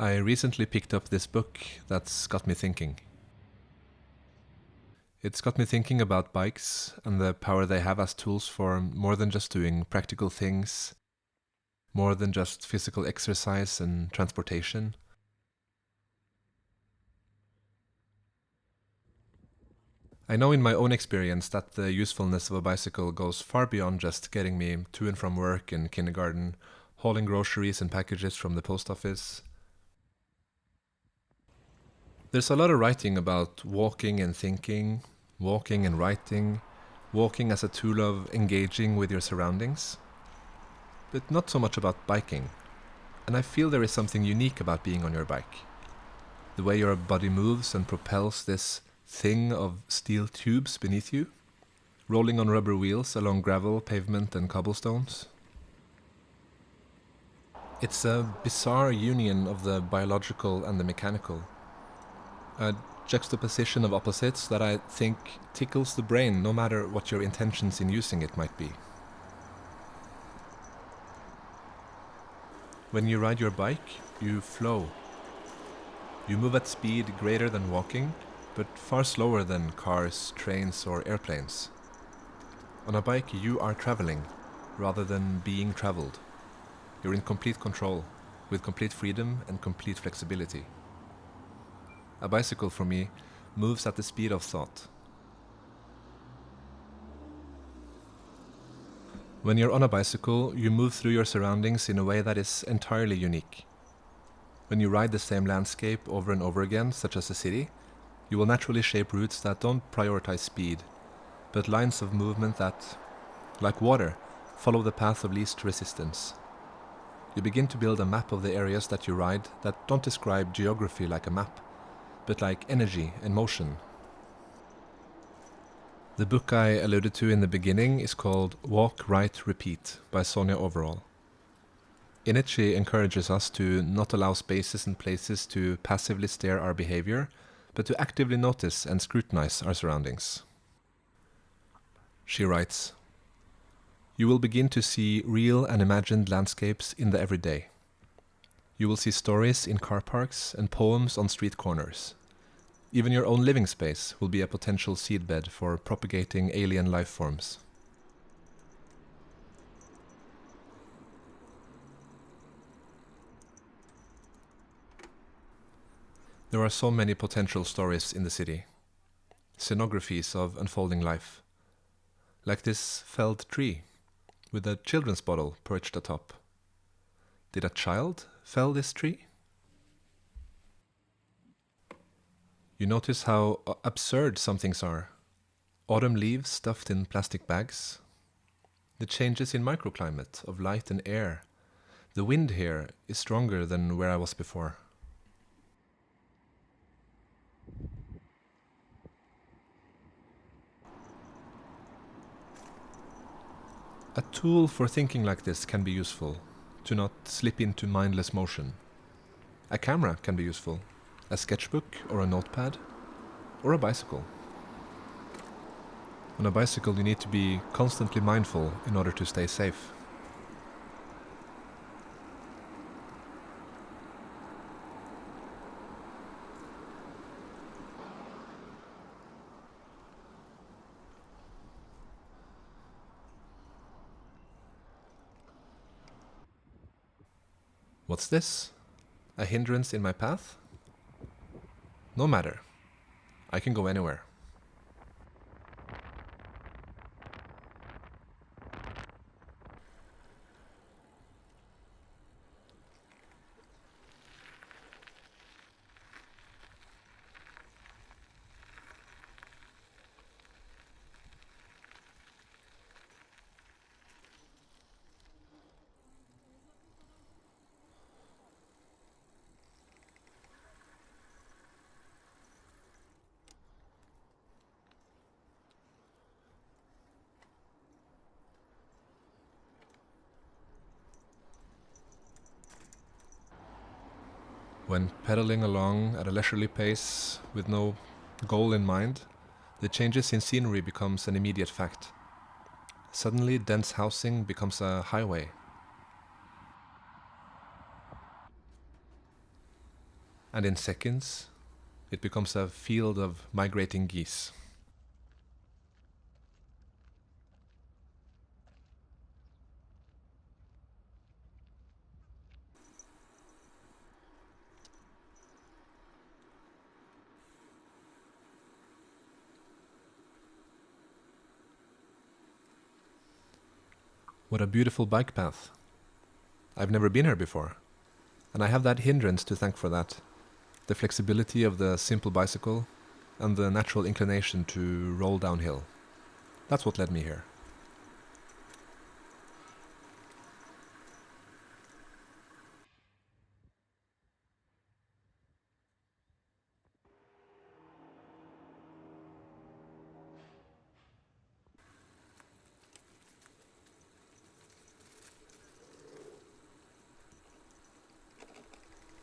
I recently picked up this book that's got me thinking. It's got me thinking about bikes and the power they have as tools for more than just doing practical things, more than just physical exercise and transportation. I know in my own experience that the usefulness of a bicycle goes far beyond just getting me to and from work and kindergarten, hauling groceries and packages from the post office. There's a lot of writing about walking and thinking, walking and writing, walking as a tool of engaging with your surroundings, but not so much about biking. And I feel there is something unique about being on your bike. The way your body moves and propels this thing of steel tubes beneath you, rolling on rubber wheels along gravel, pavement and cobblestones. It's a bizarre union of the biological and the mechanical. A juxtaposition of opposites that I think tickles the brain no matter what your intentions in using it might be. When you ride your bike, you flow. You move at speed greater than walking, but far slower than cars, trains or airplanes. On a bike you are traveling, rather than being traveled. You're in complete control, with complete freedom and complete flexibility. A bicycle, for me, moves at the speed of thought. When you're on a bicycle, you move through your surroundings in a way that is entirely unique. When you ride the same landscape over and over again, such as a city, you will naturally shape routes that don't prioritize speed, but lines of movement that, like water, follow the path of least resistance. You begin to build a map of the areas that you ride that don't describe geography like a map, but like energy and motion. The book I alluded to in the beginning is called Walk, Write, Repeat by Sonia Overall. In it she encourages us to not allow spaces and places to passively steer our behavior, but to actively notice and scrutinize our surroundings. She writes, "You will begin to see real and imagined landscapes in the everyday. You will see stories in car parks and poems on street corners. Even your own living space will be a potential seedbed for propagating alien life forms." There are so many potential stories in the city, scenographies of unfolding life, like this felled tree with a children's bottle perched atop. Did a child fell this tree? You notice how absurd some things are. Autumn leaves stuffed in plastic bags. The changes in microclimate of light and air. The wind here is stronger than where I was before. A tool for thinking like this can be useful, to not slip into mindless motion. A camera can be useful, a sketchbook or a notepad, or a bicycle. On a bicycle you need to be constantly mindful in order to stay safe. What's this? A hindrance in my path? No matter. I can go anywhere. When pedaling along at a leisurely pace with no goal in mind, the changes in scenery becomes an immediate fact. Suddenly, dense housing becomes a highway. and in seconds it becomes a field of migrating geese. What a beautiful bike path. I've never been here before, and I have that hindrance to thank for that. The flexibility of the simple bicycle and the natural inclination to roll downhill. That's what led me here.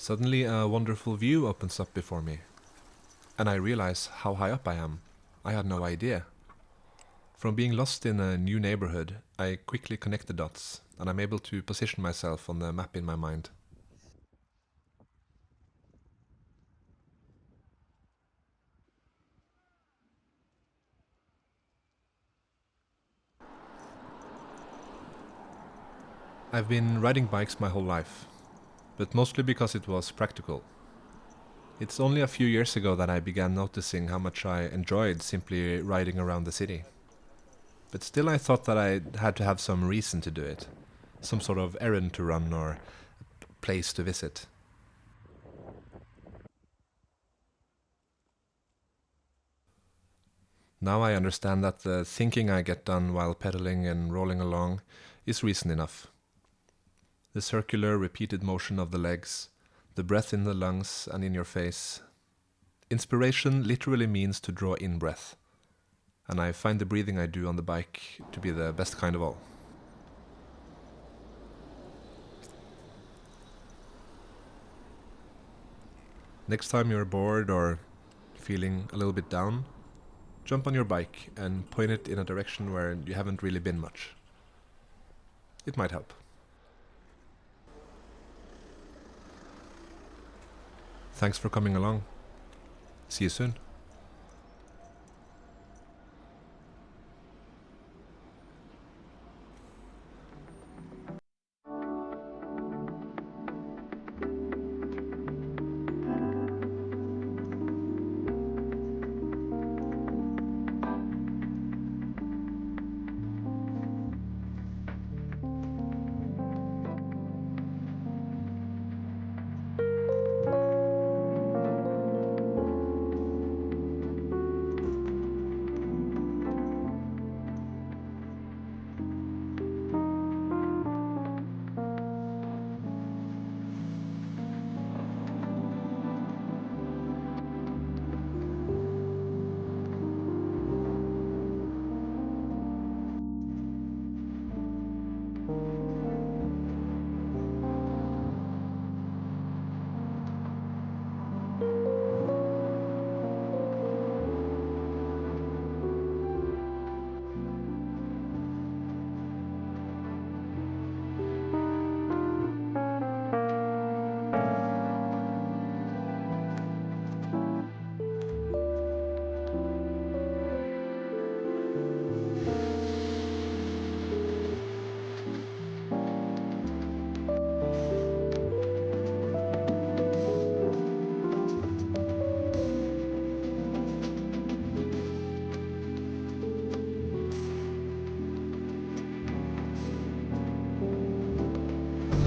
Suddenly a wonderful view opens up before me, and I realize how high up I am. I had no idea. From being lost in a new neighborhood, I quickly connect the dots, and I'm able to position myself on the map in my mind. I've been riding bikes my whole life, but mostly because it was practical. It's only a few years ago that I began noticing how much I enjoyed simply riding around the city. But still I thought that I had to have some reason to do it, some sort of errand to run or place to visit. Now I understand that the thinking I get done while pedaling and rolling along is reason enough. The circular, repeated motion of the legs, the breath in the lungs and in your face. Inspiration literally means to draw in breath, and I find the breathing I do on the bike to be the best kind of all. Next time you're bored or feeling a little bit down, jump on your bike and point it in a direction where you haven't really been much. It might help. Thanks for coming along. See you soon.